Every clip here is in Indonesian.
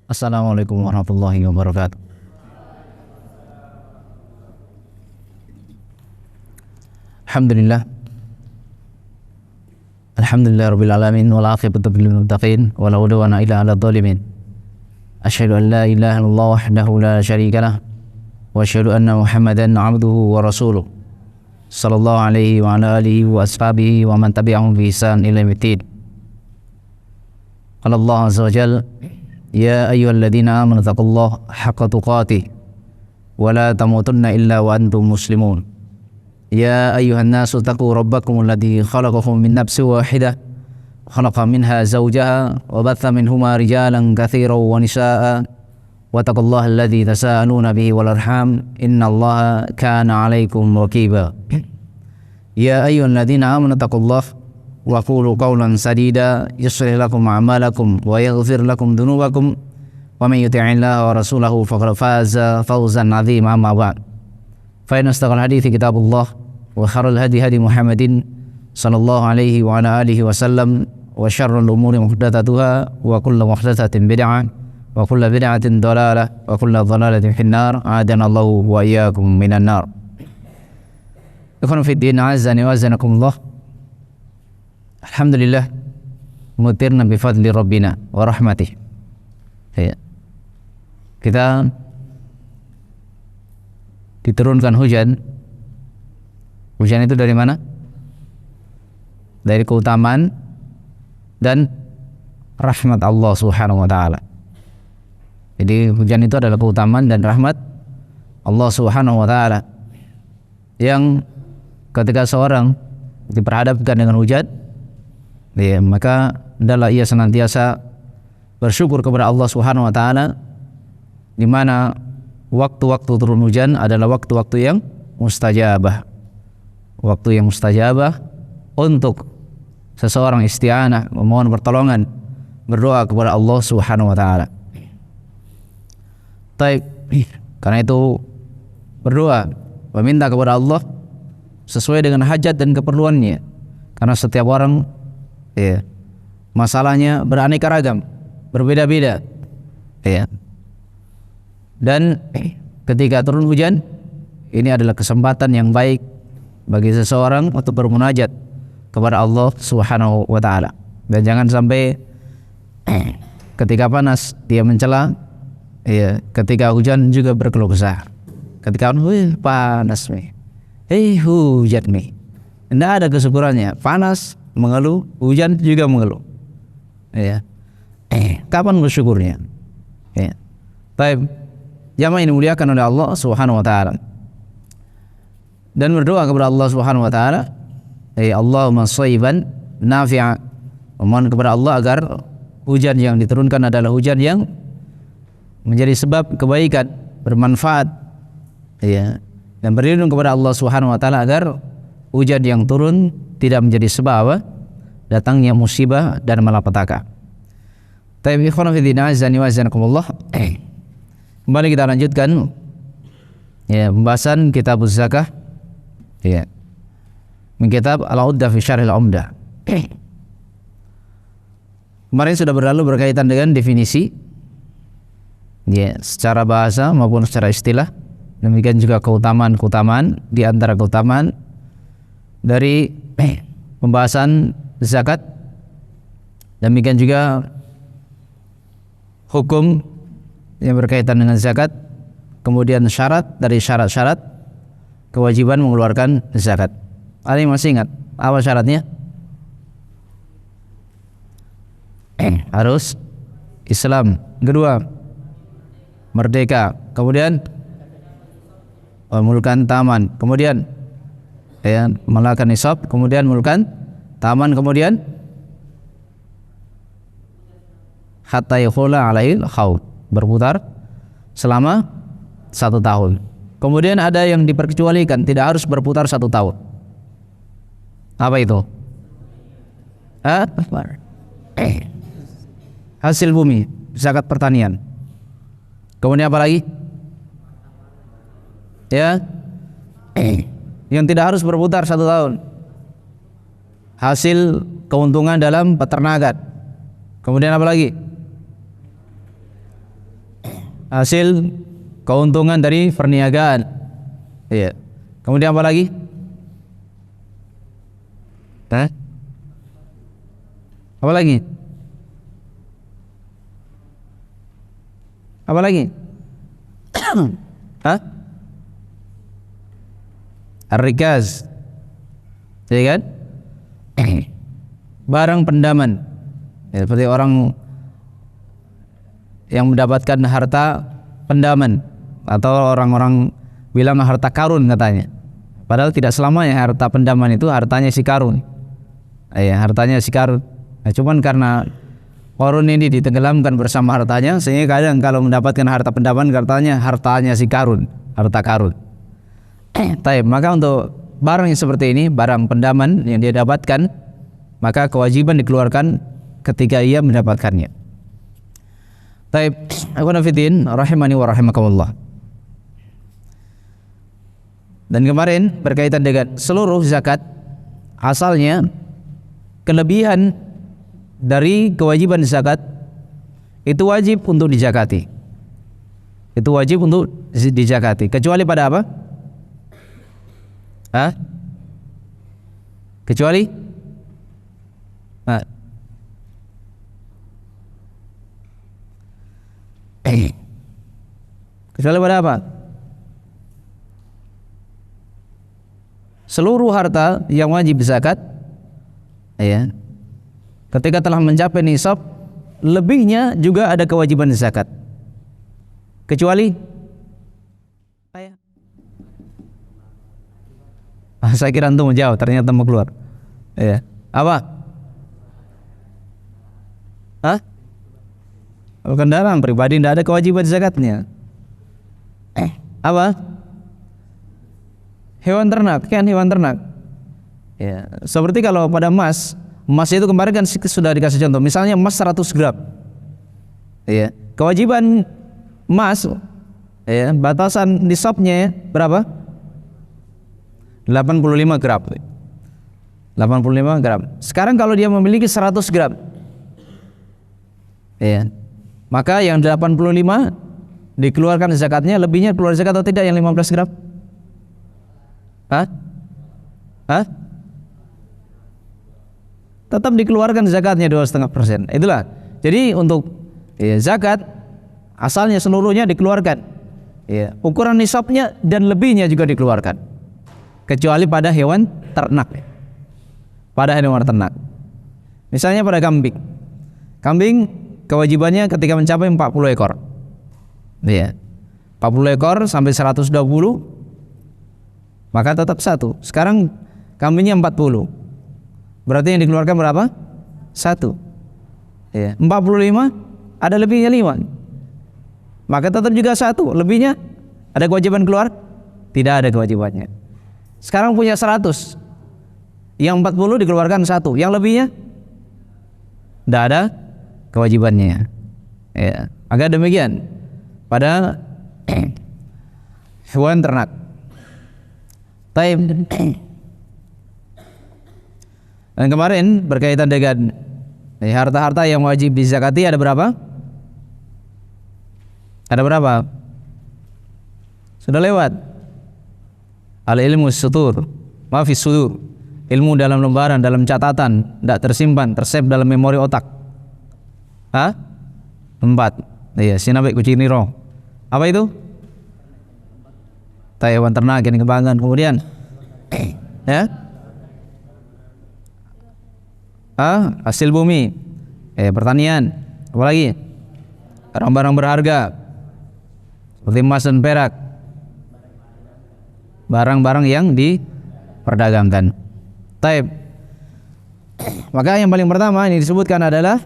Assalamualaikum warahmatullahi wabarakatuh. Alhamdulillah. Alhamdulillah rabbil alamin wal aqibatu lil muttaqin wa la udwana illa 'alal zalimin. Asyhadu an la ilaha illallah wahdahu la syarika lah wa asyhadu anna Muhammadan 'abduhu wa rasuluh. Sallallahu alaihi wa ala alihi wa ashabihi wa man tabi'ahum bi ihsan ila yaumil. Qala Allah azza wa jalla ya ayyuhalladzina amanu taqullaha haqqa tuqatih wa la tamutunna illa wa antum muslimun. Ya ayyuhan nasu taqu rabbakum alladzi khalaqakum min nafsin wahidah khalaqa minha zawjaha wa batha minhuma rijalan katsiran wa nisaa'a wattaqullaha alladzi tasaaluna bihi wal arham innallaha kana 'alaikum raqiba. Ya ayyuhalladzina amanu taqullaha wa qulu qawlan sadida yuslih lakum a'malakum wa yaghfir lakum dhunubakum wa man yuti'illaha wa rasulahu faqad faza fawzan 'azima. Amma ba'd, fa inna asdaqal hadithi kitabullah wa khairul hadi hadi Muhammadin sallallahu alaihi wa ala alihi wasallam wa syarrul umuri muhdatsatuha wa kullu muhdatsatin bid'ah wa kullu bid'atin dhalalah wa kullu dhalalatin finnar. A'adanallahu wa iyyakum minan nar. Ikhwan fi din, azani wa azanakumullah. Alhamdulillah, mutirna bi fadli rabbina wa rahmatih. Kita diturunkan hujan. Hujan itu dari mana? Dari keutamaan dan rahmat Allah Subhanahu wa taala. Jadi hujan itu adalah keutamaan dan rahmat Allah Subhanahu wa taala, yang ketika seorang diperhadapkan dengan hujan, maka adalah ia senantiasa bersyukur kepada Allah Subhanahu wa taala, di mana waktu-waktu turun hujan adalah waktu-waktu yang mustajabah. Waktu yang mustajabah untuk seseorang isti'anah, memohon pertolongan, berdoa kepada Allah Subhanahu wa taala. Baik, karena itu berdoa, meminta kepada Allah sesuai dengan hajat dan keperluannya. Karena setiap orang masalahnya beraneka ragam, berbeda-beda. Dan ketika turun hujan, ini adalah kesempatan yang baik bagi seseorang untuk bermunajat kepada Allah Subhanahu wa taala. Dan jangan sampai ketika panas dia mencela, ketika hujan juga berkeluh kesah. Ketika panas nih, hujan nih, tidak ada kesyukurannya. Panas mengeluh, hujan juga mengeluh. Kapan bersyukurnya? Baik, jamaah ini dimuliakan oleh Allah Subhanahu wa taala. Dan berdoa kepada Allah Subhanahu wa taala, Allahumma shayban nafi'a. Memohon kepada Allah agar hujan yang diturunkan adalah hujan yang menjadi sebab kebaikan, bermanfaat. Dan berlindung kepada Allah Subhanahu wa taala agar hujan yang turun tidak menjadi sebab datangnya musibah dan malapetaka. Tayyib, ikhwan fillah, azani wa azanakumullah. Kembali kita lanjutkan pembahasan kitab zakah. Min kitab Al-Uddah fi Syarhil Umdah. Kemarin sudah berlalu berkaitan dengan definisi secara bahasa maupun secara istilah. Demikian juga keutamaan di antara keutamaan dari pembahasan zakat. Demikian juga hukum yang berkaitan dengan zakat, kemudian syarat dari syarat-syarat kewajiban mengeluarkan zakat. Ada yang masih ingat apa syaratnya? Harus Islam. Kedua, merdeka. Kemudian memulkan taman. Kemudian melakukan nisab. Kemudian memulkan taman. Kemudian hatta yakhula alaihil haul, berputar selama 1 tahun. Kemudian ada yang diperkecualikan, tidak harus berputar 1 tahun. Apa itu? Hasil bumi, zakat pertanian. Kemudian apa lagi? Yang tidak harus berputar 1 tahun. Hasil keuntungan dalam peternakan. Kemudian apa lagi? hasil keuntungan dari perniagaan. Iya. Kemudian apa lagi? Hah? Apa lagi? Apa lagi? Hah? Ar-rikaz, ya kan? Barang pendaman, ya, seperti orang yang mendapatkan harta pendaman, atau orang-orang bilang harta karun katanya. Padahal tidak selamanya harta pendaman itu hartanya si karun. Ya, hartanya si karun. Nah, cuman karena korun ini ditenggelamkan bersama hartanya, sehingga kadang kalau mendapatkan harta pendaman katanya hartanya si karun, harta karun. Taib, maka untuk barang yang seperti ini, barang pendaman yang dia dapatkan, maka kewajiban dikeluarkan ketika ia mendapatkannya. Taib, ikhwan fillah rahimani wa rahimakumullah. Dan kemarin berkaitan dengan seluruh zakat, asalnya kelebihan dari kewajiban zakat itu wajib untuk dizakati. Itu wajib untuk dizakati, kecuali pada apa? Hah? Kecuali? Nah. Kecuali pada apa? Seluruh harta yang wajib zakat, ya, ketika telah mencapai nisab, lebihnya juga ada kewajiban zakat. Kecuali saya kira antum menjawab, ternyata mau keluar. Ya. Apa? Hah? Kendaraan pribadi tidak ada kewajiban zakatnya. Apa? Hewan ternak, kan hewan ternak. Ya, seperti kalau pada emas itu kemarin kan sudah dikasih contoh. Misalnya emas 100 gram. Ya, kewajiban emas, ya, batasan nisabnya berapa? 85 gram. 85 gram. Sekarang kalau dia memiliki 100 gram, ya, maka yang 85 dikeluarkan zakatnya, lebihnya keluar zakat atau tidak yang 15 gram? Hah? Hah? Tetap dikeluarkan zakatnya 2,5%. Itulah. Jadi untuk, ya, zakat asalnya seluruhnya dikeluarkan. Ya, ukuran nisabnya dan lebihnya juga dikeluarkan. Kecuali pada hewan ternak. Pada hewan ternak. Misalnya pada kambing. Kambing kewajibannya ketika mencapai 40 ekor. Ya. 40 ekor sampai 120, maka tetap satu. Sekarang kambingnya 40. Berarti yang dikeluarkan berapa? 1. Ya. 45 ada lebihnya 5. Maka tetap juga 1. Lebihnya ada kewajiban keluar? Tidak ada kewajibannya. Sekarang punya 100. Yang 40 dikeluarkan 1. Yang lebihnya tidak ada kewajibannya. Ya. Agak demikian pada hewan ternak. Taib. Dan kemarin berkaitan dengan harta-harta yang wajib dizakati ada berapa? Ada berapa? Sudah lewat. Al-ilmu sutur, mafis sudur. Ilmu dalam lembaran, dalam catatan, tidak tersimpan, tersave dalam memori otak. Hah? 4. Iya, sinabek kuciniro. Apa itu? Hewan ternak yang dikembangkan. Kemudian, ya, hasil bumi, pertanian. Apa lagi? Barang-barang berharga seperti emas dan perak, barang-barang yang diperdagangkan. Taib. Maka yang paling pertama ini disebutkan adalah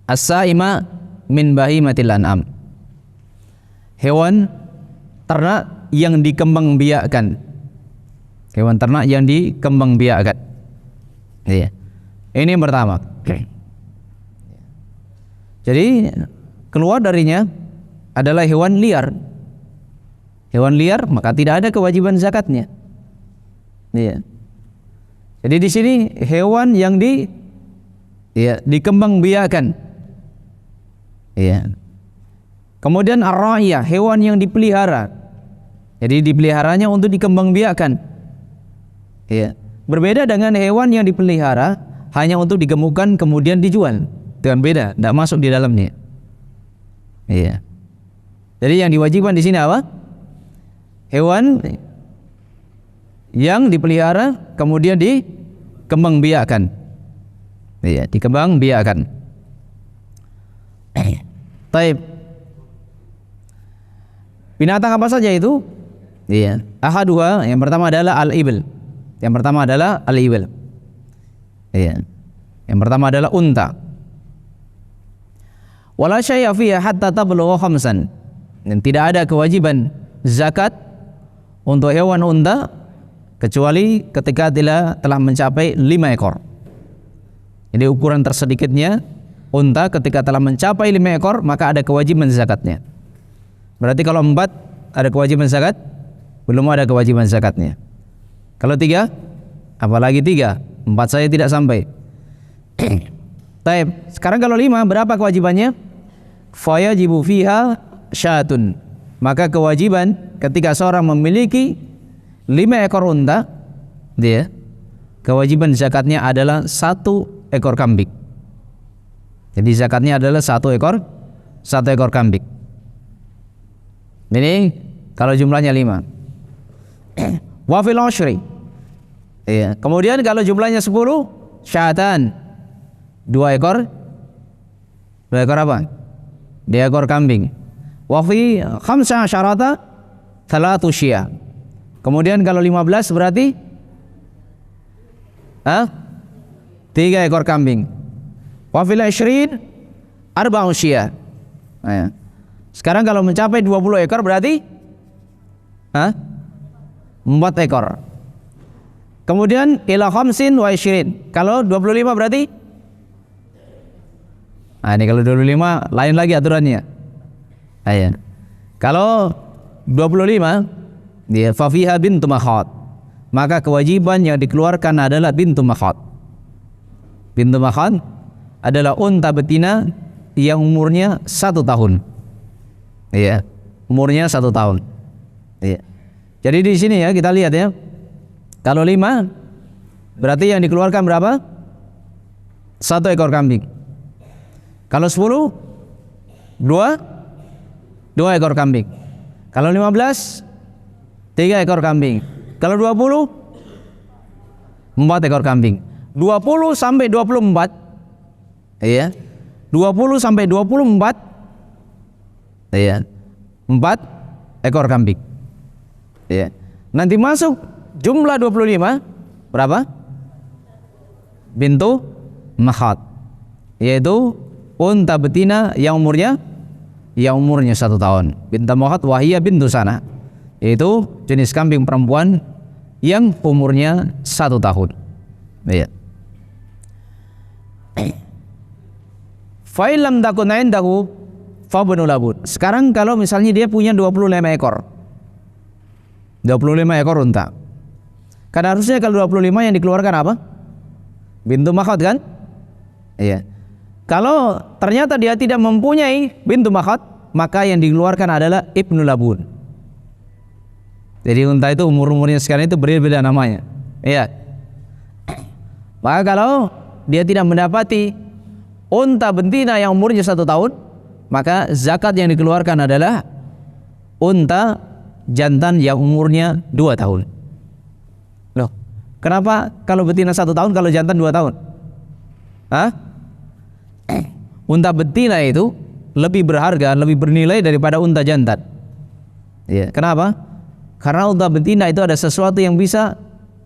as-saima min bahimatil an'am. Hewan ternak yang dikembangbiakkan. Hewan ternak yang dikembangbiakkan. Iya. Ini yang pertama. Jadi keluar darinya adalah hewan liar. Hewan liar maka tidak ada kewajiban zakatnya. Iya. Jadi di sini hewan yang dikembangbiakkan. Iya. Kemudian ar-ra'iyah, hewan yang dipelihara. Jadi dipeliharanya untuk dikembangbiakkan. Ya. Berbeda dengan hewan yang dipelihara hanya untuk digemukkan kemudian dijual. Dengan beda, tidak masuk di dalamnya. Iya. Jadi yang diwajibkan di sini apa? Hewan yang dipelihara kemudian dikembangbiakkan. Iya, dikembangbiakkan. Taib. Binatang apa saja itu? Iya. Ahaduha, yang pertama adalah al-ibil. Yang pertama adalah al-ibil. Iya. Yang pertama adalah unta. Wala syai'a fiha hatta tablugha khamsan. Dan tidak ada kewajiban zakat untuk hewan unta kecuali ketika telah mencapai 5 ekor. Jadi ukuran tersedikitnya unta ketika telah mencapai 5 ekor maka ada kewajiban zakatnya. Berarti kalau 4 ada kewajiban zakat? Belum ada kewajiban zakatnya. Kalau 3, apalagi 3, 4 saya tidak sampai. Taib. Sekarang kalau 5 berapa kewajibannya? Fayajibu fiha syatun. Maka kewajiban ketika seorang memiliki 5 ekor unta, dia kewajiban zakatnya adalah 1 ekor kambing. Jadi zakatnya adalah 1 ekor kambing. Ini kalau jumlahnya 5. Wa fil ushri. Iya. Kemudian kalau jumlahnya 10, syatan. 2 ekor. 2 ekor apa? 2 ekor kambing. Wa fi khamsa syarata 3 syia. Kemudian kalau 15 berarti 3 ekor kambing. Wa fil 20 4 syia. Nah, sekarang kalau mencapai 20 ekor berarti 4 ekor. Kemudian ila khamsin wa 20. Kalau 25 berarti ini kalau 25 lain lagi aturannya. Ayan. Kalau 25 dia fa fiha bintu makhad. Maka kewajiban yang dikeluarkan adalah bintu makhad. Bintu makhad adalah unta betina yang umurnya 1 tahun. Iya, umurnya 1 tahun. Iya. Jadi di sini ya kita lihat ya. Kalau 5 berarti yang dikeluarkan berapa? 1 ekor kambing. Kalau 10 2 ekor kambing. Kalau 15 3 ekor kambing. Kalau 20 4 ekor kambing. 20 sampai 24. Iya. 20 sampai 24. Iya. 4 ekor kambing. Iya. Nanti masuk jumlah 25 berapa? Bintu makhad. Yaitu unta betina yang umurnya 1 tahun. Bintu makhad wahiyya bintu sana. Yaitu jenis kambing perempuan yang umurnya 1 tahun. Iya. Fa illam takun indahu fabnu labun. Sekarang kalau misalnya dia punya 25 ekor. 25 ekor unta. Kan harusnya kalau 25 yang dikeluarkan apa? Bintu makhad kan? Iya. Kalau ternyata dia tidak mempunyai bintu makhad, maka yang dikeluarkan adalah ibnu labun. Jadi unta itu umurnya sekarang itu berbeda namanya. Iya. Maka kalau dia tidak mendapati unta betina yang umurnya 1 tahun, maka zakat yang dikeluarkan adalah unta jantan yang umurnya 2 tahun. Loh, kenapa kalau betina 1 tahun, kalau jantan 2 tahun? Unta betina itu lebih berharga, lebih bernilai daripada unta jantan. Ya, kenapa? Karena unta betina itu ada sesuatu yang bisa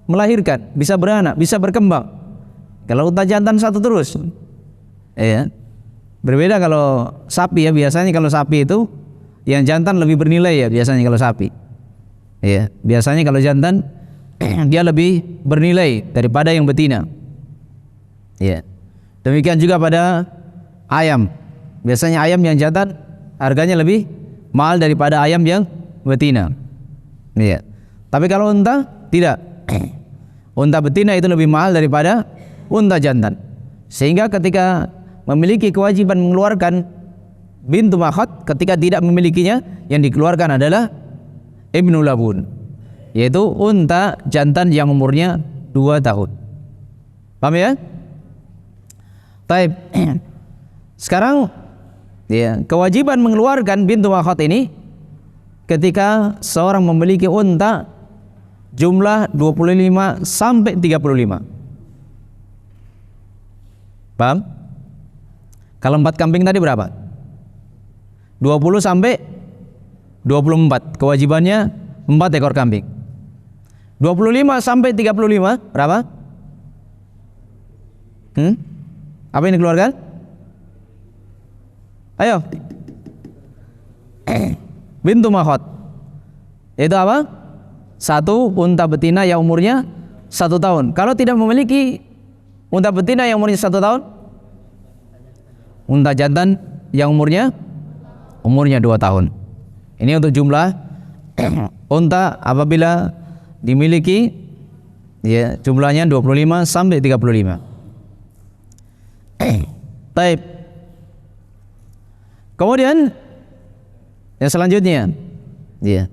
melahirkan, bisa beranak, bisa berkembang. Kalau unta jantan 1 terus. Ya. Berbeda kalau sapi ya, biasanya kalau sapi itu yang jantan lebih bernilai ya biasanya kalau sapi. Ya, biasanya kalau jantan dia lebih bernilai daripada yang betina. Ya. Demikian juga pada ayam. Biasanya ayam yang jantan harganya lebih mahal daripada ayam yang betina. Ya. Tapi kalau unta tidak. Unta betina itu lebih mahal daripada unta jantan. Sehingga ketika memiliki kewajiban mengeluarkan bintu makhad ketika tidak memilikinya, yang dikeluarkan adalah ibnu labun, yaitu unta jantan yang umurnya 2 tahun. Paham ya? Taib. Sekarang ya, kewajiban mengeluarkan bintu makhad ini ketika seorang memiliki unta jumlah 25 sampai 35. Paham? Kalau 4 kambing tadi berapa? 20 sampai 24. Kewajibannya 4 ekor kambing. 25 sampai 35 berapa? Apa yang dikeluarkan? Ayo. Bintu makhad. Itu apa? 1 unta betina yang umurnya 1 tahun. Kalau tidak memiliki unta betina yang umurnya 1 tahun, unta jantan yang umurnya 2 tahun. Ini untuk jumlah unta apabila dimiliki, ya, jumlahnya 25 sampai 35. Taib. Kemudian yang selanjutnya, ya,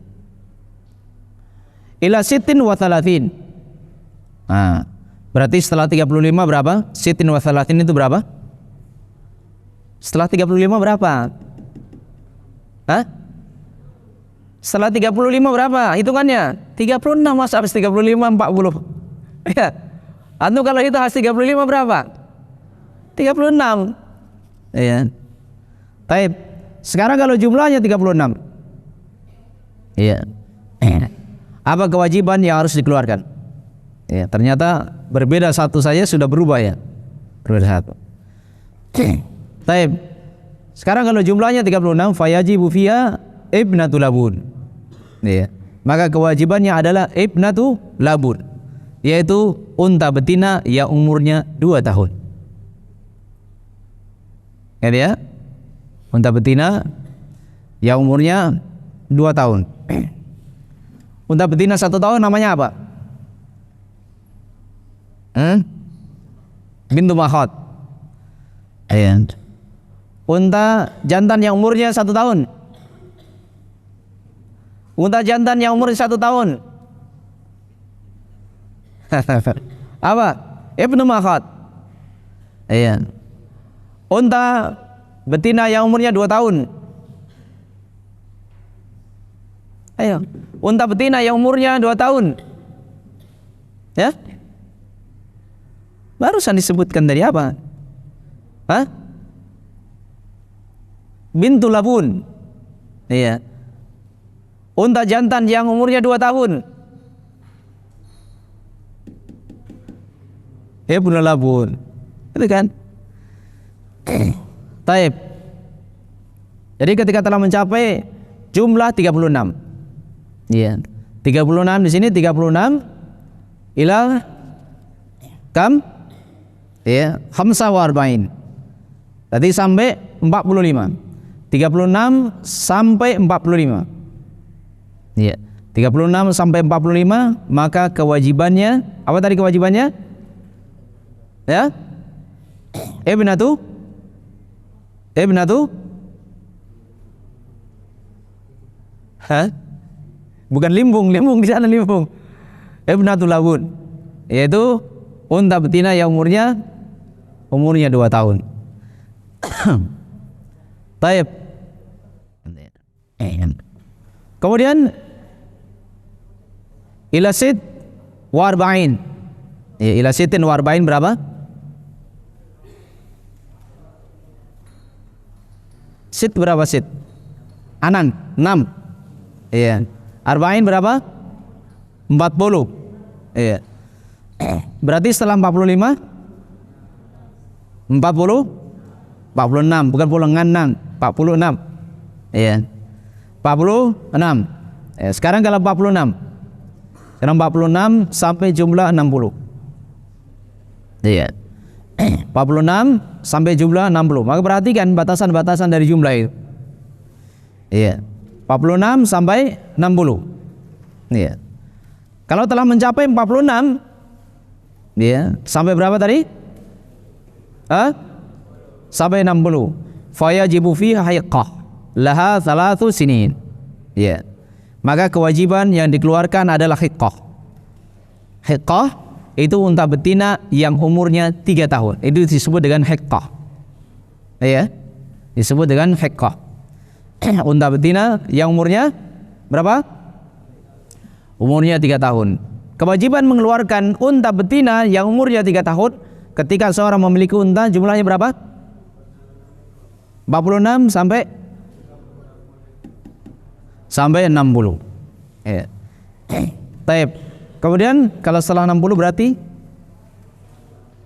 ila sitin wa thalathin. Nah, berarti setelah 35 berapa? Sitin wa thalathin itu berapa? Setelah 35 berapa? Hah? Setelah 35 berapa? Hitungannya 36, mas, habis 35 40. Ya. Antum kalau itu habis 35 berapa? 36. Iya. Taib. Sekarang kalau jumlahnya 36. Iya. Apa kewajiban yang harus dikeluarkan? Ya, ternyata berbeda satu saja sudah berubah, ya. Berbeda satu. Taib. Sekarang kalau jumlahnya 36, fayajibu fiha ibnatu labun. Ya. Maka kewajibannya adalah ibnatu labun, yaitu unta betina yang umurnya 2 tahun. Ya, unta betina yang umurnya 2 tahun. Unta betina 1 tahun namanya apa? Bintu makhad. Ya. Unta jantan yang umurnya 1 tahun. Unta jantan yang umurnya 1 tahun. Apa? Ibnu makhad. Iya. Unta betina yang umurnya 2 tahun. Ayo. Unta betina yang umurnya 2 tahun. Ya? Barusan disebutkan dari apa? Hah? Bintu labun. Iya. Unta jantan yang umurnya 2 tahun. Ibnu labun. Itu kan? Taib. Jadi ketika telah mencapai jumlah 36. Iya. 36 di sini 36 ila kam? Ya, khamsa wa arba'in. Tadi sampai 45. 36 sampai 45. Iya. 36 sampai 45, maka kewajibannya apa tadi kewajibannya? Ya? Ibnatu Hah? Bukan limbung di sana limbung. Ibnatu labun, yaitu unta betina yang umurnya 2 tahun. Taib. Kemudian ila sit wa arba'in. Ya, ila sitin wa arba'in berapa? Sit berapa sit? Anan 6. Iya. Arba'in berapa? 40. Iya. Berarti setelah 45 46, bukan pulangan 46. Iya. 46. Ya, sekarang kalau 46. Sekarang 46 sampai jumlah 60. Iya. 46 sampai jumlah 60. Maka perhatikan batasan-batasan dari jumlah itu. Iya. 46 sampai 60. Iya. Kalau telah mencapai 46, ya, sampai berapa tadi? Sampai 60. fayajibu fiha hiqqah laha 3 sinin. Ya. Maka kewajiban yang dikeluarkan adalah hiqqah. Hiqqah itu unta betina yang umurnya 3 tahun. Itu disebut dengan hiqqah. Ya. Disebut dengan hiqqah. Unta betina yang umurnya berapa? Umurnya 3 tahun. Kewajiban mengeluarkan unta betina yang umurnya 3 tahun ketika seorang memiliki unta jumlahnya berapa? 46 sampai 60. Ya. Taib. Kemudian kalau setelah 60 berarti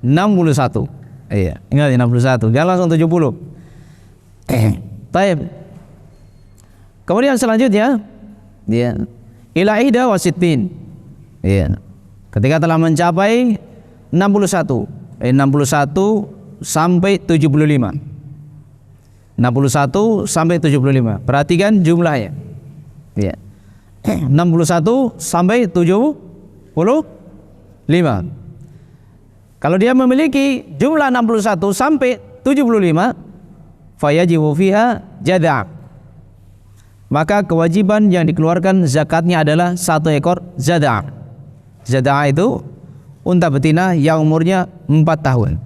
61. Iya, ingat 61. Jangan langsung 70. Taib. Kemudian selanjutnya dia ila ihda wasittin. Iya. Ketika telah mencapai 61 sampai 75. 61 sampai 75. Perhatikan jumlahnya. Iya. 61 sampai 75. Kalau dia memiliki jumlah 61 sampai 75, fayajibu fiha jada'. Maka kewajiban yang dikeluarkan zakatnya adalah 1 ekor jada'. Jada' itu unta betina yang umurnya 4 tahun.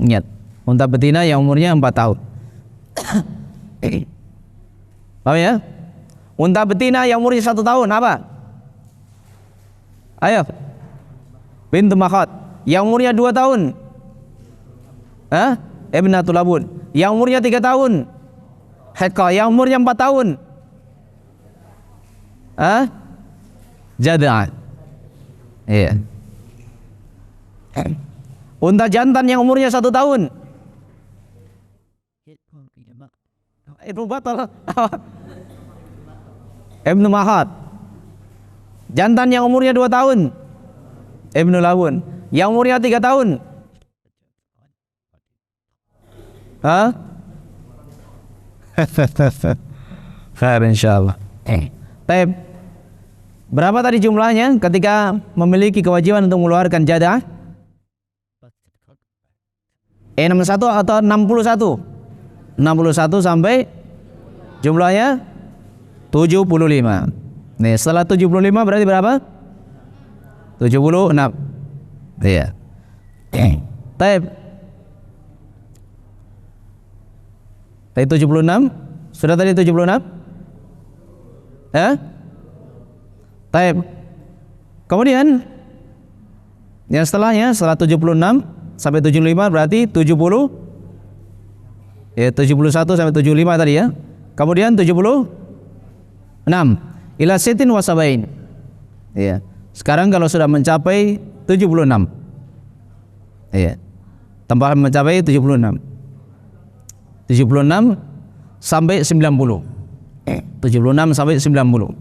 Ingat, unta betina yang umurnya 4 tahun. Paham ya? Unta betina yang umurnya 1 tahun apa? Ayo. Bintu Makhad. Yang umurnya 2 tahun. Ibnatul Labun. Yang umurnya 3 tahun. Hiqqah. Yang umurnya 4 tahun. Jada'ah. Iya. Unta jantan yang umurnya 1 tahun. Itu batal. Ibnu Mahad. Jantan yang umurnya 2 tahun. Ibnu Labun. Yang umurnya 3 tahun. Khair insyaallah. Taib. Berapa tadi jumlahnya ketika memiliki kewajiban untuk mengeluarkan jadah? 61 atau 61? 61 sampai jumlahnya 75. Nih, setelah 75 berarti berapa? 76. Iya. Taib. Tadi 76? Sudah tadi 76? Taib. Kemudian yang setelahnya setelah 76 sampai 75 berarti 70. Ya, 71 sampai 75 tadi ya. Kemudian 76 ila sitin wa sabain. Iya. Sekarang kalau sudah mencapai 76. Iya. Tambah mencapai 76. 76 sampai 90. 76 sampai 90.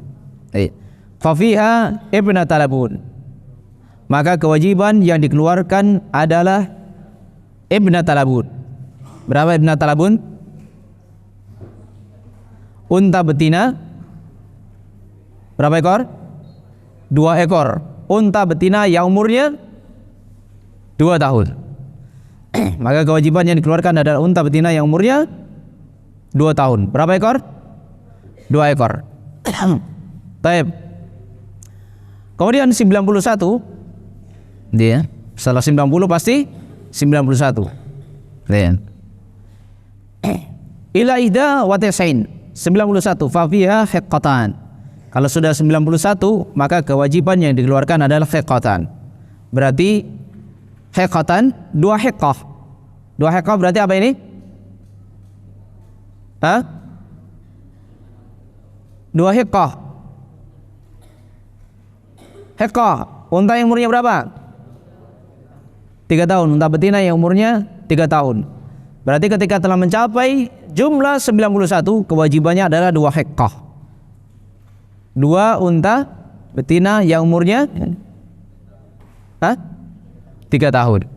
Iya. Fa fiha ibnatul labun. Maka kewajiban yang dikeluarkan adalah ibnatul labun. Berapa ibnatul labun? Unta betina berapa ekor? 2 ekor. Unta betina yang umurnya 2 tahun. Maka kewajiban yang dikeluarkan adalah unta betina yang umurnya 2 tahun. Berapa ekor? 2 ekor. Taib. Kemudian 91. Dia setelah 90 pasti 91. Lihat. Ila ida wa tis'in. 91 fa fiha hiqqatan. Kalau sudah 91 maka kewajiban yang dikeluarkan adalah hiqqatan. Berarti hiqqatan 2 hiqqah. 2 hiqqah berarti apa ini? 2 hiqqah. Hiqqah, unta yang umurnya berapa? 3 tahun. Unta betina yang umurnya 3 tahun. Berarti ketika telah mencapai jumlah 91, kewajibannya adalah 2 hiqqah. 2 unta betina yang umurnya 3 tahun.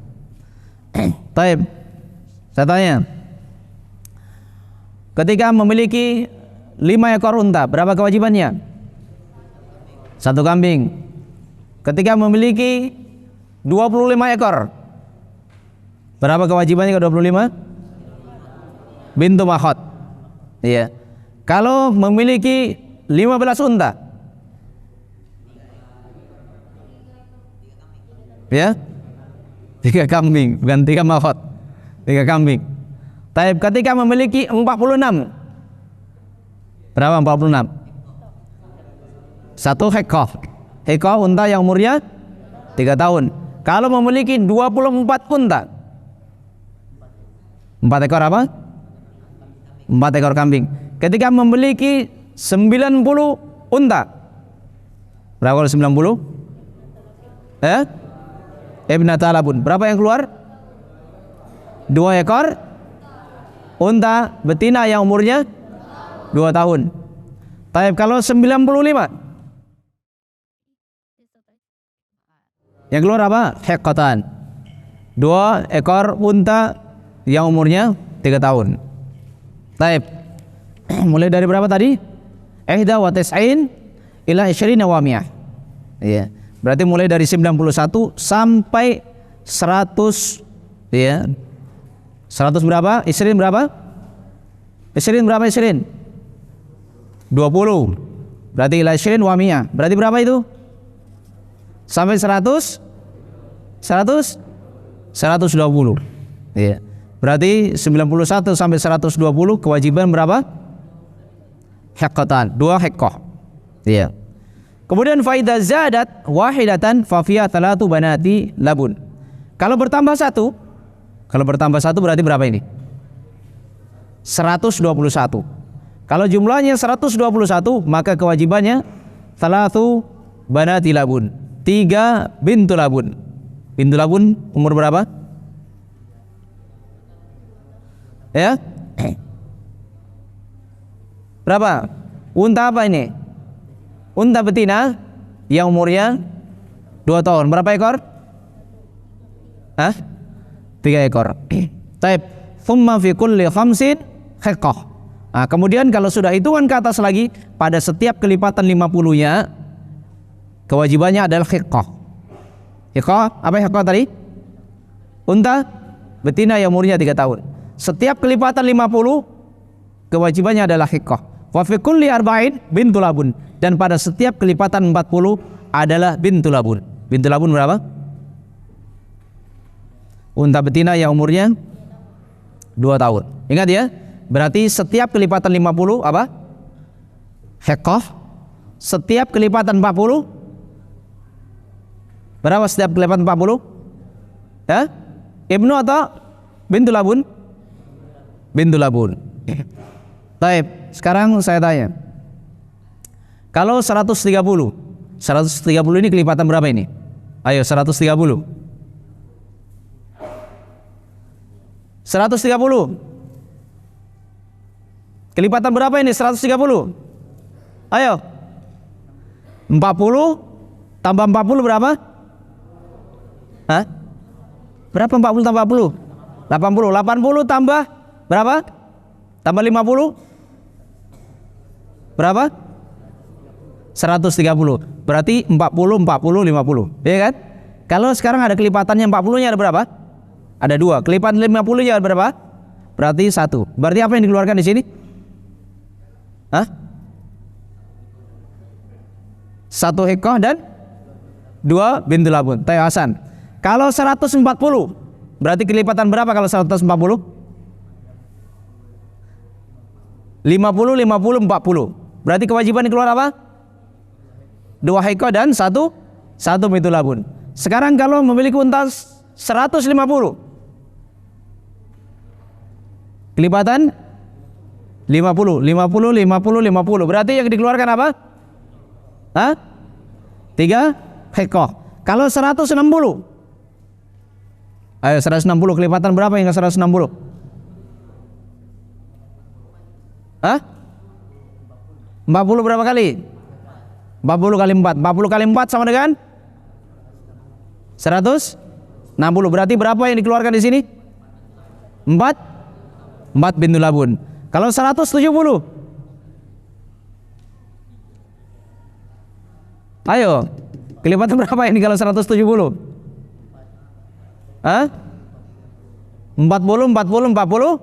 Taib. Saya tanya, ketika memiliki 5 ekor unta, berapa kewajibannya? 1 kambing. Ketika memiliki 25 ekor, berapa kewajibannya ke 25? bintu makhot. Iya. Kalau memiliki 15 unta, ya, 3 kambing, bukan 3 makhot, 3 kambing. Tapi ketika memiliki 46, berapa 46? 1 hekah. Hekah unta yang umurnya 3 tahun. Kalau memiliki 24 unta, 4 ekor apa? 4 ekor kambing. Ketika memiliki 90 unta, berapa kalau 90? Ibnata labun. Berapa yang keluar? 2 ekor unta betina yang umurnya 2 tahun. Tapi kalau 95, yang keluar apa? Hekatan. 2 ekor unta yang umurnya 3 tahun. Taib. Mulai dari berapa tadi? Ihda wa tis'in ila 20 wa mi'ah. Iya. Berarti mulai dari 91 sampai 100, ya. 100 berapa? Isrin berapa? Isrin berapa isrin? 20. Berarti ila 20 wa mi'ah. Berarti berapa itu? Sampai 100? 120. Iya. Berarti 91 sampai 120 kewajiban berapa? Hekatan, 2 hekah. Iya. Kemudian faidah zadat wahidatan fafiyah talatu banati labun. Kalau bertambah satu berarti berapa ini? 121. Kalau jumlahnya 121, maka kewajibannya talatu banati labun, 3 bintu labun. Bintu labun umur berapa? Ya? Berapa? Unta apa ini? Unta betina yang umurnya 2 tahun. Berapa ekor? 3 ekor. Taib. Thumma fi kulli khamsin hiqqah. Nah, kemudian kalau sudah hitungan ke atas lagi, pada setiap kelipatan 50-nya kewajibannya adalah hiqqah. Hiqqah, apa hiqqah tadi? Unta betina yang umurnya 3 tahun. Setiap kelipatan 50 kewajibannya adalah hiqqah. Wa fi kulli arba'in bintu labun, dan pada setiap kelipatan 40 adalah bintu labun. Bintu labun berapa? Unta betina yang umurnya 2 tahun. Ingat ya, berarti setiap kelipatan 50 apa? Hiqqah. Setiap kelipatan 40 berapa setiap kelipatan 40? Ya? Ibnu atau bintu labun? Bintu labun. Baik, sekarang saya tanya. Kalau 130 ini kelipatan berapa ini? Ayo 130. 130. Kelipatan berapa ini 130? Ayo. 40 tambah 40 berapa? Berapa 40 tambah 40? 80. 80 tambah berapa? Tambah 50? Berapa? 130. Berarti 40, 40, 50. Ya kan? Kalau sekarang ada kelipatannya 40-nya ada berapa? Ada 2. Kelipatan 50-nya ada berapa? Berarti 1. Berarti apa yang dikeluarkan di sini? 1 hiqqah dan 2 bintu labun. Tayo Hasan. Kalau 140, berarti kelipatan berapa kalau 140? 50, 50, 40. Berarti kewajiban keluar apa? 2 hiqqah dan 1 bintu labun. Sekarang kalau memiliki unta 150, kelipatan 50, 50, 50, 50. Berarti yang dikeluarkan apa? 3 hiqqah. Kalau 160, ayo 160 kelipatan berapa hingga 160? 40 berapa kali? 40 kali 4. 40 kali 4 sama dengan 160. Berarti berapa yang dikeluarkan di sini? 4 bintu labun. Kalau 170, ayo kelipatan berapa ini kalau 170? 40, 40, 40.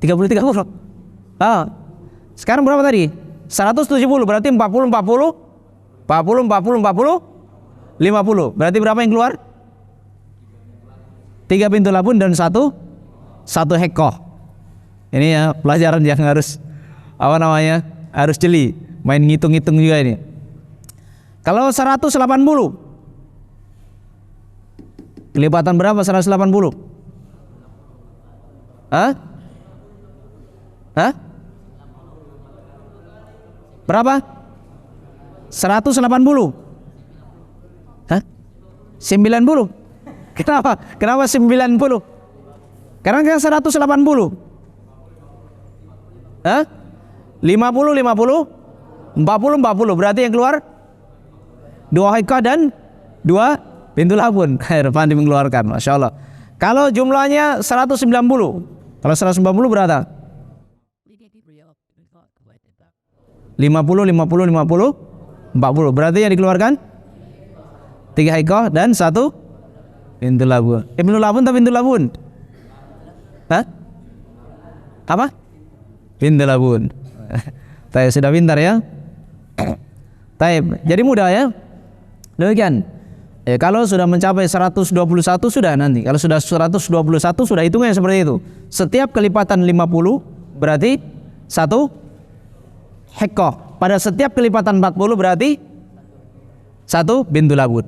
30. Ah. Sekarang berapa tadi? 170 berarti 40 50. Berarti berapa yang keluar? 3 pintu labun dan satu hekko. Ini ya pelajaran yang harus harus jeli, main ngitung-ngitung juga ini. Kalau 180 kelipatan berapa 180? Hah? Berapa? 180. Hah? 90. Kenapa 90? Karena kan 180. Hah? 50, 40. Berarti yang keluar 2 hektar dan 2 pintu labun. Pandai mengeluarkan, Masya Allah. Kalau jumlahnya 190. Kalau 190 berapa? 50, 40. Berarti yang dikeluarkan 3 hektar dan 1 pintu labun. Pintu labun atau pintu labun? Hah? Apa? Pintu labun. Saya sudah pintar ya. Jadi mudah ya. Demikian. Kalau sudah mencapai 121 sudah nanti. Kalau sudah 121 sudah hitungnya seperti itu. Setiap kelipatan 50 berarti 1 hektar. Pada setiap kelipatan 40 berarti 1 pintu labun.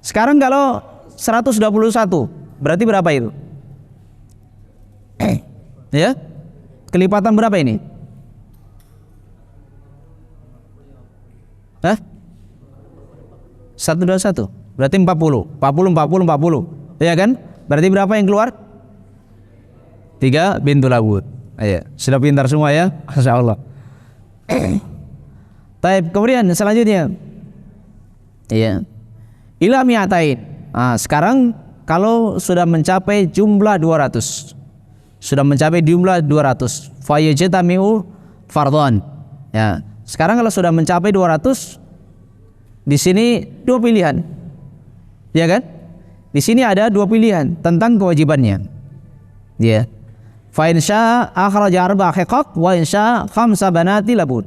Sekarang kalau 121 berarti berapa itu? Ya? Kelipatan berapa ini? Hah? 121 berarti 40. Ya kan? Berarti berapa yang keluar? 3 pintu labun. Sudah pintar semua ya? Masya Allah. Kemudian selanjutnya ila mi'atain. Sekarang kalau sudah mencapai jumlah 200 fayajtami'u fardhan. Ya, sekarang kalau sudah mencapai 200 di sini 2 pilihan. Ya kan? Di sini ada 2 pilihan tentang kewajibannya. Ya. Fa in syaa akhraja arba'a hiqaq wa in syaa khamsa banati labun.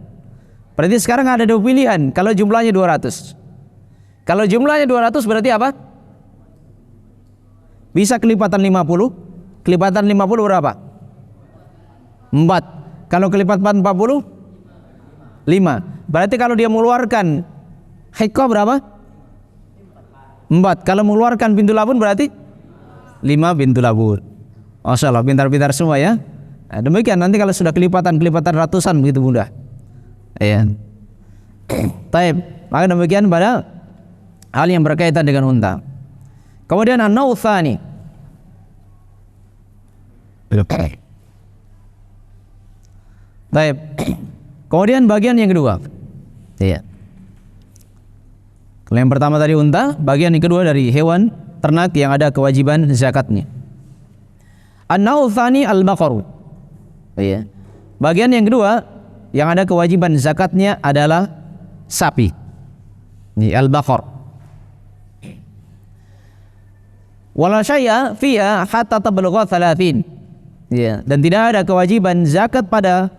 Berarti sekarang ada 2 pilihan kalau jumlahnya 200. Kalau jumlahnya 200 berarti apa? Bisa kelipatan 50. Kelipatan 50 berapa? 4. Kalau kelipatan 40? 5. Berarti kalau dia mengeluarkan hikah berapa? 4. Kalau mengeluarkan pintu labun berarti 5 pintu labun. Masya Allah, pintar-pintar semua ya. Demikian nanti kalau sudah kelipatan ratusan begitu mudah. Maka demikian pada hal yang berkaitan dengan unta. Kemudian an-naw' tsani. Kemudian bagian yang kedua. Kalau yang pertama tadi unta, bagian yang kedua dari hewan ternak yang ada kewajiban zakatnya. An-naw' tsani al-baqaru. Bagian yang kedua yang ada kewajiban zakatnya adalah sapi. Ini al-baqar. Wala syai'a fiha hatta tablugha 30. Dan tidak ada kewajiban zakat pada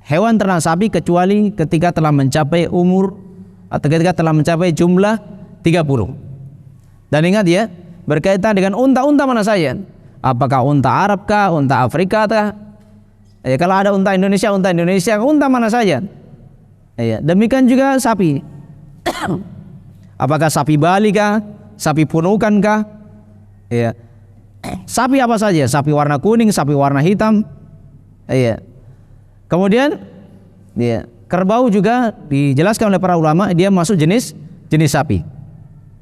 hewan ternak sapi kecuali ketika telah mencapai umur atau ketika telah mencapai jumlah 30. Dan ingat ya, berkaitan dengan unta-unta mana saja. Apakah unta Arab kah, unta Afrika kah? Kalau ada unta Indonesia, unta mana saja. Demikian juga sapi. Apakah sapi Bali kah, sapi Punukan kah? Sapi apa saja, sapi warna kuning, sapi warna hitam. Kemudian kerbau juga dijelaskan oleh para ulama, dia masuk jenis sapi.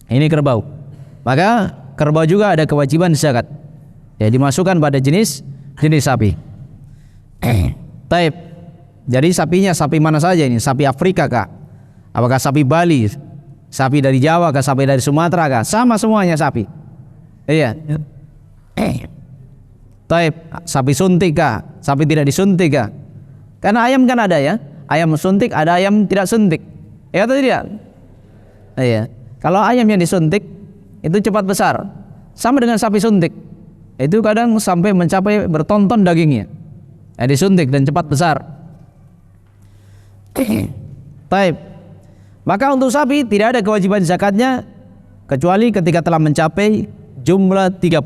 Ini kerbau. Maka kerbau juga ada kewajiban zakat. Dimasukkan pada jenis sapi. Jadi sapinya sapi mana saja ini? Sapi Afrika kah? Apakah sapi Bali? Sapi dari Jawa kah? Sapi dari Sumatera kah? Sama semuanya sapi. Sapi suntik kah? Sapi tidak disuntik kah? Karena ayam kan ada ya, ayam suntik, ada ayam tidak suntik. Atau tidak? Kalau ayam yang disuntik itu cepat besar, sama dengan sapi suntik. Itu kadang sampai mencapai bertonton dagingnya. disuntik dan cepat besar. Taib. Maka untuk sapi tidak ada kewajiban zakatnya kecuali ketika telah mencapai jumlah 30.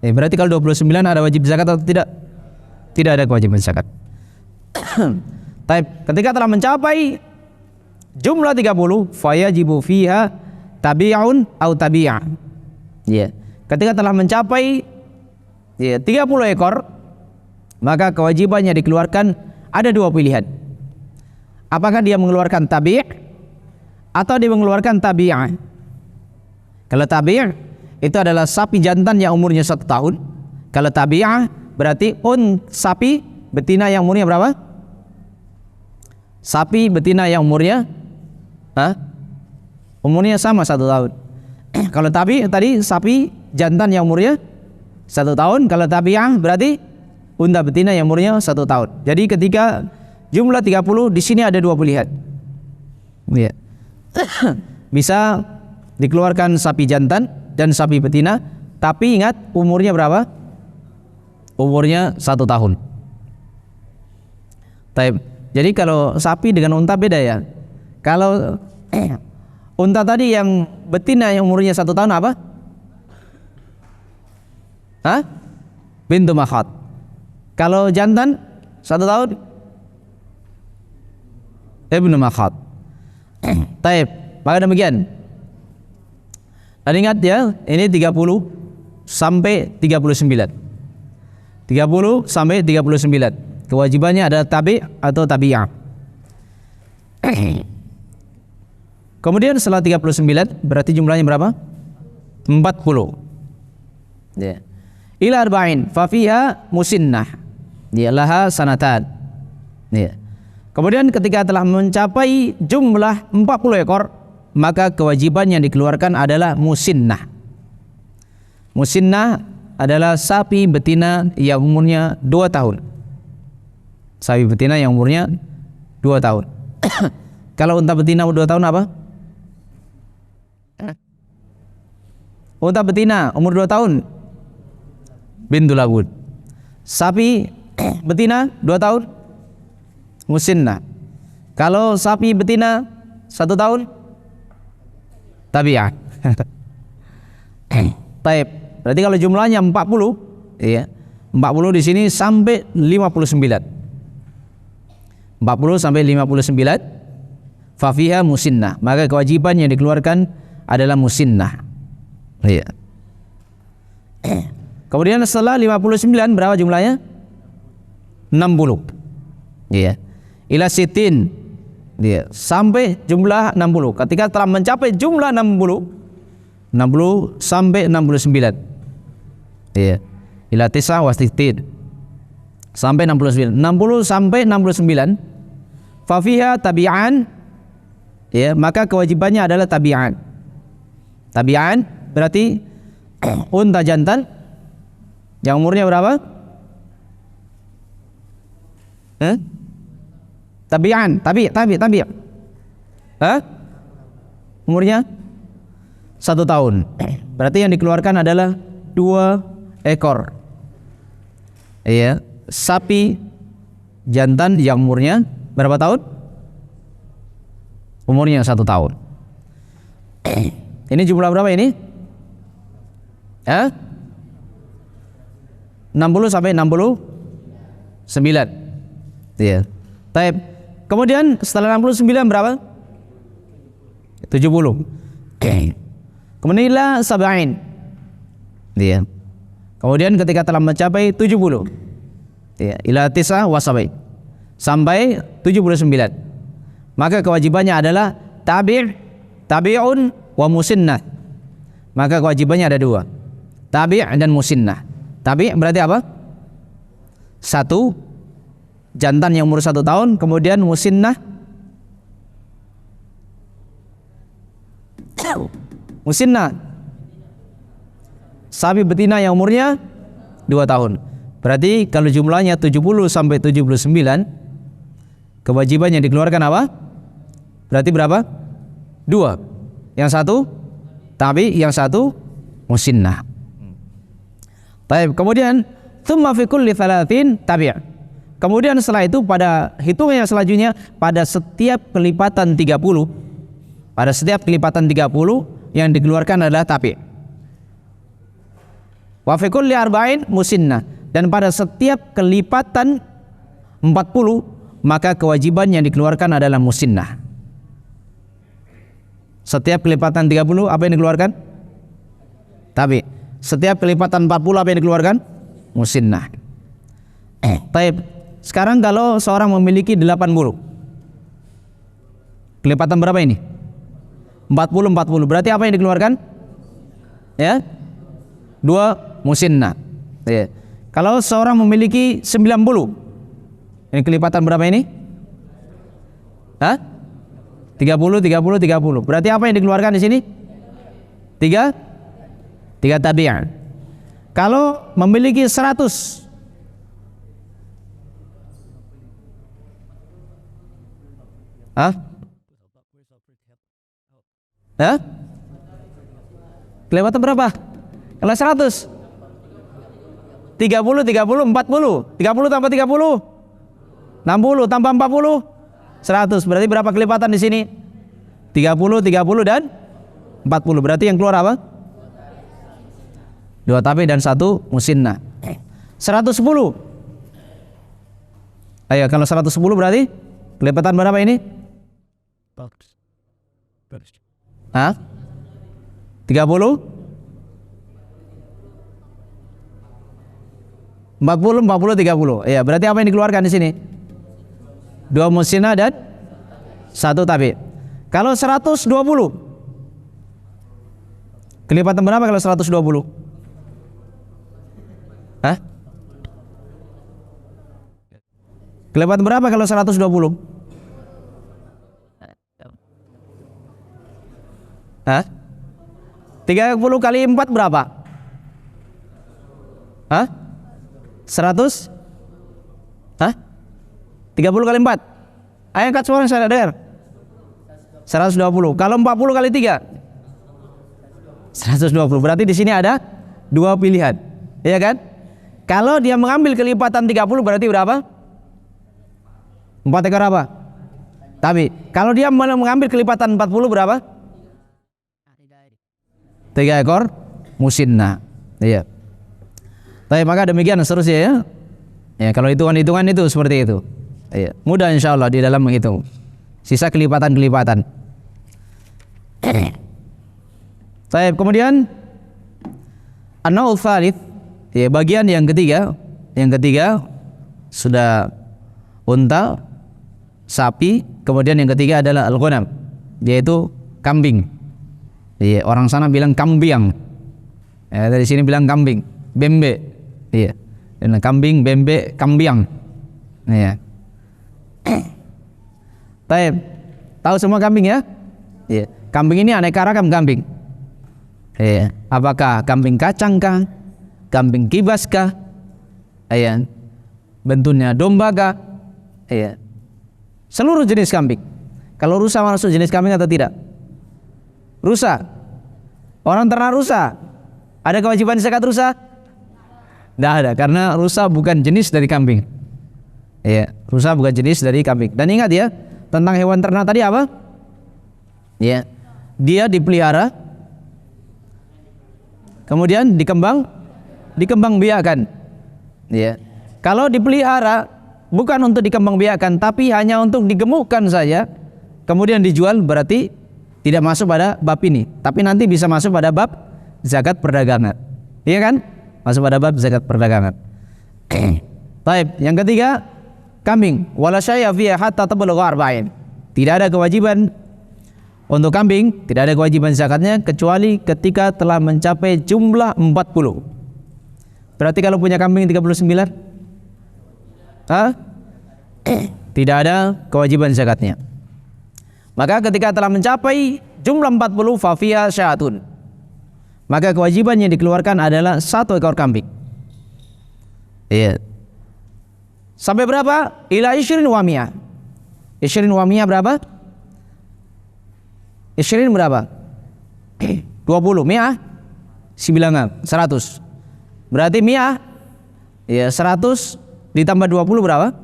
Berarti kalau 29 ada wajib zakat atau tidak? Tidak ada kewajiban zakat. Taib. Ketika telah mencapai jumlah 30, fayajibu fiha tabi'un atau tabi'ah. Ya. Ketika telah mencapai 30 ekor, maka kewajibannya dikeluarkan ada dua pilihan. Apakah dia mengeluarkan tabi' atau dia mengeluarkan tabi'ah? Kalau tabi' itu adalah sapi jantan yang umurnya 1 tahun. Kalau tabi'ah berarti sapi betina yang umurnya berapa? Sapi betina yang umurnya umurnya sama 1 tahun. Kalau tabi' tadi sapi jantan yang umurnya 1 tahun. Kalau tabi'ah berarti unta betina yang umurnya 1 tahun. Jadi ketika jumlah 30 di sini ada dua pilihan. Ya. Bisa dikeluarkan sapi jantan dan sapi betina, tapi ingat umurnya berapa? Umurnya 1 tahun. Jadi kalau sapi dengan unta beda ya. Kalau unta tadi yang betina yang umurnya 1 tahun apa? Bintu makhad. Kalau jantan 1 tahun ibnu makhad. Taib. Maka demikian. Dan ingat ya, ini 30 sampai 39. 30 sampai 39. Kewajibannya adalah tabi' atau tabi'ah. Kemudian setelah 39 berarti jumlahnya berapa? 40. Ya. Ila arba'in fa fiha musinnah. Ya laha sanatan. Ya. Kemudian ketika telah mencapai jumlah 40 ekor, maka kewajiban yang dikeluarkan adalah musinnah. Musinnah adalah sapi betina yang umurnya 2 tahun. Sapi betina yang umurnya 2 tahun. Kalau unta betina 2 tahun apa? Unta betina umur 2 tahun bintu labun. Sapi betina 2 tahun musinnah. Kalau sapi betina 1 tahun tabi'ah. Taib. Berarti kalau jumlahnya 40, ya. 40 di sini sampai 59. 40 sampai 59 fa fiha musinnah. Maka kewajiban yang dikeluarkan adalah musinnah. Iya. Kemudian setelah 59 berapa jumlahnya? 60. Iya. Ila sitin, dia sampai jumlah 60. Ketika telah mencapai jumlah 60 sampai 69. Iya. Ila tis'ah wa sitin sampai 69. 60 sampai 69 fa fiha tabi'an, ya, maka kewajibannya adalah tabi'an. Tabi'an berarti unta jantan yang umurnya berapa? Tabi'an, tabi'. Umurnya 1 tahun. Berarti yang dikeluarkan adalah 2 ekor. Iya, sapi jantan yang umurnya berapa tahun? Umurnya 1 tahun. Ini jumlah berapa ini? 60 sampai 69. Iya. Taib. Kemudian setelah 69 berapa? 70. Kemudian ila sab'in. Iya. Kemudian ketika telah mencapai 70. Iya, ila tis'ah wa sab'in. Sampai 79. Maka kewajibannya adalah tabi'un wa musinnah. Maka kewajibannya ada 2. Tabi' dan musinnah. Tabi' berarti apa? 1 jantan yang umur 1 tahun, kemudian musinnah. Musinnah sapi betina yang umurnya 2 tahun. Berarti kalau jumlahnya 70 sampai 79, kewajiban yang dikeluarkan apa? Berarti berapa? 2. Yang 1 tabi, yang 1 musinnah. Baik, kemudian Tsumma fi kulli 30 tabi'. Kemudian setelah itu pada hitungan yang selanjutnya pada setiap kelipatan 30, pada setiap kelipatan 30 yang dikeluarkan adalah tabi'. Wa fi kulli 40 musinnah, dan pada setiap kelipatan 40 maka kewajiban yang dikeluarkan adalah musinnah. Setiap kelipatan 30 apa yang dikeluarkan? Tabi'. Setiap kelipatan 40 apa yang dikeluarkan? Musinnah. Baik. Sekarang kalau seorang memiliki 80, kelipatan berapa ini? 40. Berarti apa yang dikeluarkan? Ya, 2 musinnah. Ya. Kalau seorang memiliki 90, ini kelipatan berapa ini? Hah? 30. Berarti apa yang dikeluarkan di sini? 3 tabi'ah. Kalau memiliki 100, hah? Hah? Kelewatan berapa? Kalau 100 30, 40. 30 tambah 30 60 tambah 40 100. Berarti berapa kelipatan di sini? 30 dan 40. Berarti yang keluar apa? 2 tabi dan 1 musinnah. 110. Ayo, kalau 110 berarti kelipatan berapa ini? Hah? 30? 40, 30. Ya, berarti apa yang dikeluarkan di sini? 2 musinnah dan 1 tabi'. Kalau 120, kelipatan berapa kalau 120? Hah? Kelipatan berapa kalau 120? Hah? 30 kali 4 berapa? Hah? 100? Hah? 30 kali 4. Ayo angkat suara saya dengar. 120. Kalau 40 kali 3? 120. Berarti di sini ada 2 pilihan. Iya kan? Kalau dia mengambil kelipatan 30 berarti berapa? 4 ekor apa? Tapi kalau dia mengambil kelipatan 40 berapa? 3 ekor musinnah. Iya. Tapi maka demikian seterusnya ya. Ya, kalau hitungan-hitungan itu seperti itu. Iya. Mudah insyaallah di dalam menghitung. Sisa kelipatan-kelipatan. Baik, kemudian an-naw' tsalits, ya, bagian yang ketiga. Yang ketiga sudah unta, sapi, kemudian yang ketiga adalah al-ghanam, yaitu kambing. Iya, orang sana bilang kambiang. Ya, dari sini bilang kambing, bembe. Iya. Dan kambing, bembe, kambiang. Iya. Tahu semua kambing ya? Iya. Kambing ini aneka ragam kambing. Iya. Apakah kambing kacang kah? Kambing kibas kah? Iya. Bentuknya domba kah? Iya. Seluruh jenis kambing. Kalau rusa masuk jenis kambing atau tidak? Rusa. Orang ternak rusa. Ada kewajiban zakat rusa? Tidak ada, karena rusa bukan jenis dari kambing. Iya, rusa bukan jenis dari kambing. Dan ingat ya, tentang hewan ternak tadi apa? Ya, dia dipelihara, kemudian dikembang biakan. Ya, kalau dipelihara bukan untuk dikembang biakan, tapi hanya untuk digemukkan saja, kemudian dijual, berarti tidak masuk pada bab ini. Tapi nanti bisa masuk pada bab zakat perdagangan. Iya kan? Masuk pada bab zakat perdagangan. Baik, yang ketiga kambing. Wala syai'a fiha hatta tablugha arba'in. Tidak ada kewajiban untuk kambing, tidak ada kewajiban zakatnya kecuali ketika telah mencapai jumlah 40. Berarti kalau punya kambing 39, tidak ada kewajiban zakatnya. Maka ketika telah mencapai jumlah 40 fa fiha syatun, maka kewajiban yang dikeluarkan adalah 1 ekor kambing. Iya. Sampai berapa? Ila 20 wa mi'ah. 20 wa mi'ah berapa? 20 berapa? 20. Mi'ah 9, 100. Berarti mi'ah Ya, 100 ditambah 20 berapa?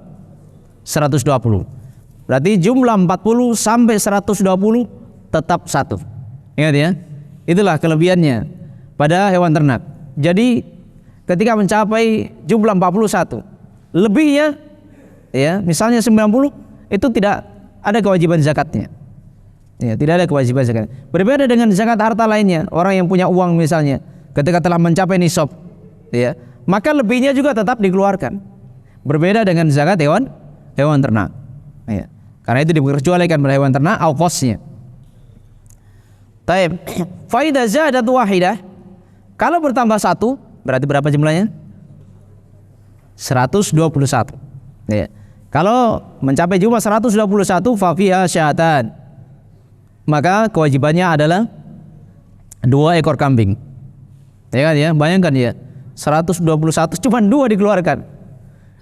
120. Berarti jumlah 40 sampai 120 tetap satu. Ingat ya. Itulah kelebihannya pada hewan ternak. Jadi ketika mencapai jumlah 41, lebihnya ya, misalnya 90, itu tidak ada kewajiban zakatnya. Ya, tidak ada kewajiban zakat. Berbeda dengan zakat harta lainnya. Orang yang punya uang misalnya, ketika telah mencapai nisab, ya, maka lebihnya juga tetap dikeluarkan. Berbeda dengan zakat hewan ternak. Ya. Karena itu diperkecualikan pada hewan ternak awqasnya. Taib. Fa idza zadat wahidah, kalau bertambah satu, berarti berapa jumlahnya? 121. Ya. Kalau mencapai jumlah 121, fa fiha syatan, maka kewajibannya adalah 2 ekor kambing. Ya kan ya, bayangkan ya, 121 cuma 2 dikeluarkan.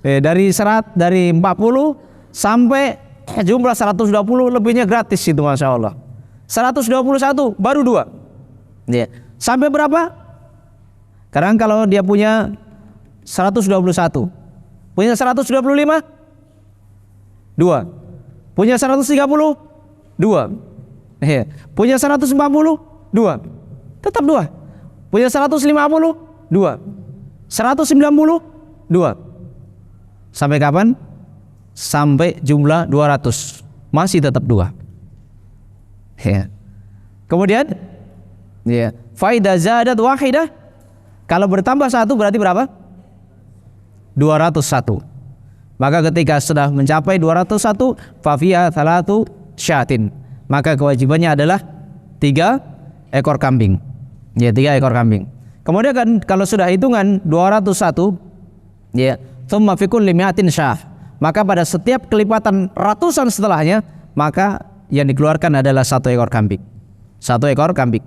Dari 40 sampai jumlah 120, lebihnya gratis itu, Masya Allah. 121 baru 2. Ya. Sampai berapa? Karena kalau dia punya 121, punya 125, 2. Punya 130, 2. Ya. Punya 140, 2. Tetap 2. Punya 150, 2. 190, 2. Sampai kapan? Sampai jumlah 200. Masih tetap 2. Ya. Kemudian ya, fa idza zadat wahidah, kalau bertambah 1 berarti berapa? 201. Maka ketika sudah mencapai 201, fa fiha thalatu syatin, maka kewajibannya adalah 3 ekor kambing. Ya, 3 ekor kambing. Kemudian kan kalau sudah hitungan 201, ya, thumma fi kulli mi'atin syah, maka pada setiap kelipatan ratusan setelahnya, maka yang dikeluarkan adalah 1 ekor kambing. 1 ekor kambing.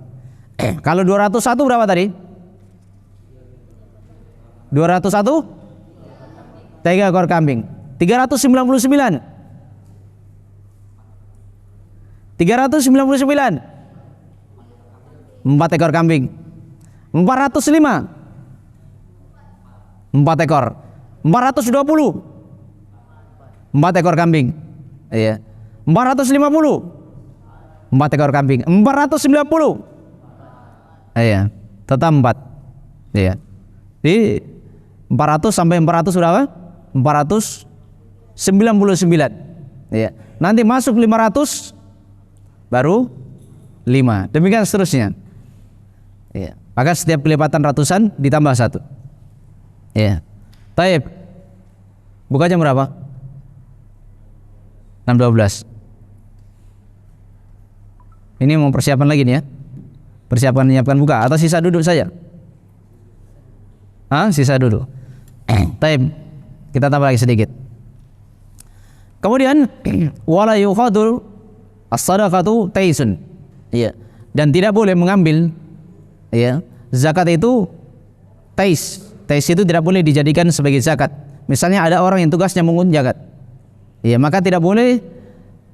Kalau 201 berapa tadi? 201 3 ekor kambing. 399 4 ekor kambing. 405 4 ekor. 420 4 ekor kambing. Iya. 450 4 ekor kambing. 490. Iya, tetap 4. Iya. Di 400 sampai 400 berapa? 499. Iya. Nanti masuk 500 baru 5. Demikian seterusnya. Iya. Maka setiap kelipatan ratusan ditambah 1. Iya. Taib. Buka jam berapa? 6.12. Ini mau persiapan lagi nih ya. Persiapan menyiapkan buka atau sisa duduk saja? Sisa duduk. Taib. Kita tambah lagi sedikit. Kemudian wala yukhadul as-sadaqatu taisun. Iya. Dan tidak boleh mengambil, ya, zakat itu tais. Tais itu tidak boleh dijadikan sebagai zakat. Misalnya ada orang yang tugasnya mengungut zakat, ya, maka tidak boleh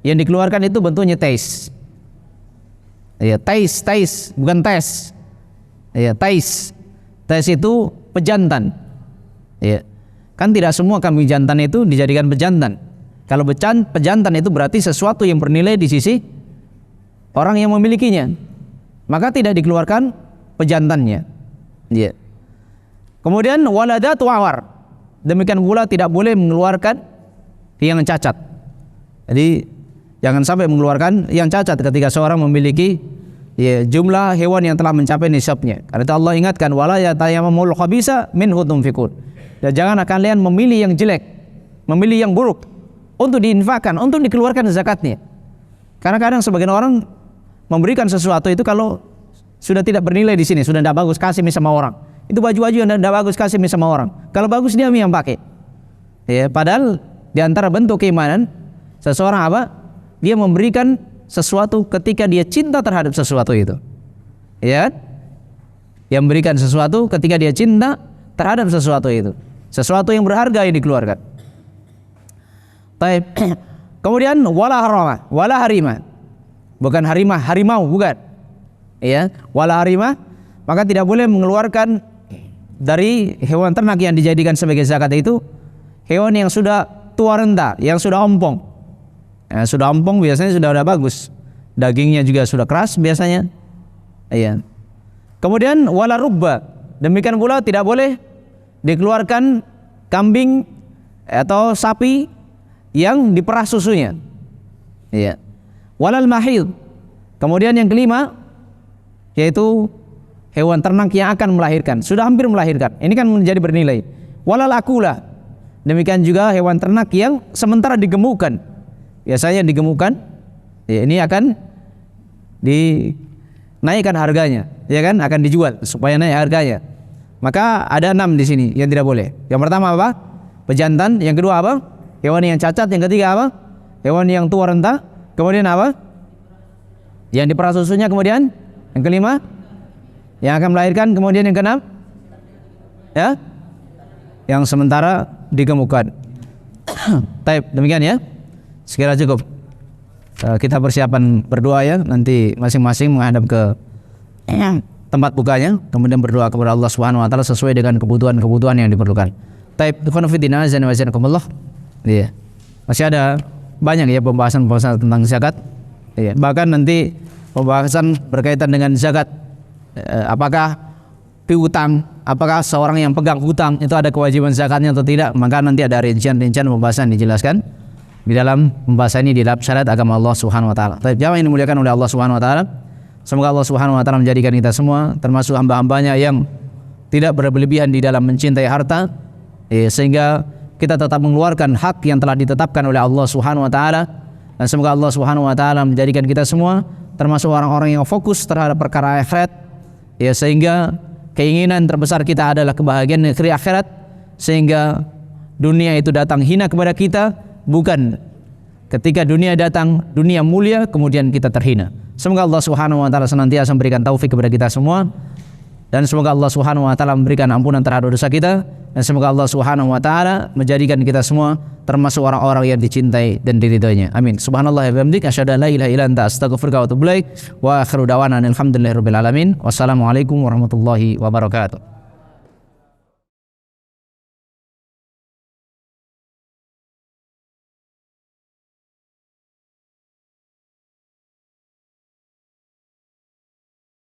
yang dikeluarkan itu bentuknya tais. Ya, tais, bukan tes. Ya, tais. Tais itu pejantan. Ya. Kan tidak semua kambing jantan itu dijadikan pejantan. Kalau pejantan itu berarti sesuatu yang bernilai di sisi orang yang memilikinya, maka tidak dikeluarkan pejantannya. Ya. Kemudian waladatu awar, demikian pula tidak boleh mengeluarkan yang cacat. Jadi jangan sampai mengeluarkan yang cacat ketika seorang memiliki, ya, jumlah hewan yang telah mencapai nisabnya. Karena itu Allah ingatkan, wala yatayammamul khabisa minhu tunfiqun. Dan jangan kalian memilih yang jelek, memilih yang buruk untuk diinfakkan, untuk dikeluarkan zakatnya. Karena kadang sebagian orang memberikan sesuatu itu kalau sudah tidak bernilai di sini, sudah tidak bagus, kasih sama orang. Itu baju-baju yang tidak bagus, kasih sama orang. Kalau bagus dia yang pakai. Ya, padahal di antara bentuk keimanan seseorang apa? Dia memberikan sesuatu ketika dia cinta terhadap sesuatu itu. Ya. Dia memberikan sesuatu ketika dia cinta terhadap sesuatu itu. Sesuatu yang berharga yang dikeluarkan. Baik. Kemudian wala harima. Bukan harimau, bukan. Ya, wala harima, maka tidak boleh mengeluarkan dari hewan ternak yang dijadikan sebagai zakat itu hewan yang sudah tua renta, yang sudah ompong. Sudah ompong biasanya sudah bagus. Dagingnya juga sudah keras biasanya. Iya. Kemudian wala rubba. Demikian pula tidak boleh dikeluarkan kambing atau sapi yang diperah susunya. Iya. Walal mahid. Kemudian yang kelima yaitu hewan ternak yang akan melahirkan, sudah hampir melahirkan. Ini kan menjadi bernilai. Walal akula. Demikian juga hewan ternak yang sementara digemukkan. Biasanya digemukkan, ya ini akan dinaikkan harganya, ya kan? Akan dijual supaya naik harganya. Maka ada 6 di sini yang tidak boleh. Yang pertama apa? Pejantan. Yang kedua apa? Hewan yang cacat. Yang ketiga apa? Hewan yang tua renta. Kemudian apa? Yang diperah susunya. Kemudian yang kelima, yang akan melahirkan. Kemudian yang keenam, ya, yang sementara digemukkan. Taib, demikian ya. Sekira cukup. Kita persiapan berdoa ya. Nanti masing-masing menghadap ke tempat bukanya, kemudian berdoa kepada Allah Subhanahu wa taala sesuai dengan kebutuhan yang diperlukan. Taib, ikhwan fillah azan wa jazakumullah. Iya. Masih ada banyak ya pembahasan tentang zakat. Iya. Bahkan nanti pembahasan berkaitan dengan zakat. Apakah piutang, apakah seorang yang pegang hutang itu ada kewajiban zakatnya atau tidak? Maka nanti ada rincian-rincian pembahasan dijelaskan di dalam pembahasan ini di dalam syariat agama Allah Subhanahu wa taala. Baik, jamaah yang dimuliakan oleh Allah Subhanahu wa taala. Semoga Allah Subhanahu wa taala menjadikan kita semua termasuk hamba-hambanya yang tidak berlebihan di dalam mencintai harta, sehingga kita tetap mengeluarkan hak yang telah ditetapkan oleh Allah Subhanahu wa taala. Dan semoga Allah Subhanahu wa taala menjadikan kita semua termasuk orang-orang yang fokus terhadap perkara akhirat, sehingga keinginan terbesar kita adalah kebahagiaan negeri akhirat, sehingga dunia itu datang hina kepada kita, bukan ketika dunia datang, dunia mulia, kemudian kita terhina. Semoga Allah Subhanahu wa taala senantiasa memberikan taufik kepada kita semua, dan semoga Allah Subhanahu wa taala memberikan ampunan terhadap dosa kita, dan semoga Allah Subhanahu wa taala menjadikan kita semua termasuk orang-orang yang dicintai dan diridhoinya. Amin. Subhanallah wa bihamdik, asyhadu an la ilaha illa anta, astaghfiruka wa atubu ilaik. Wa akhiru da'wana alhamdulillahirabbil alamin. Wassalamualaikum warahmatullahi wabarakatuh.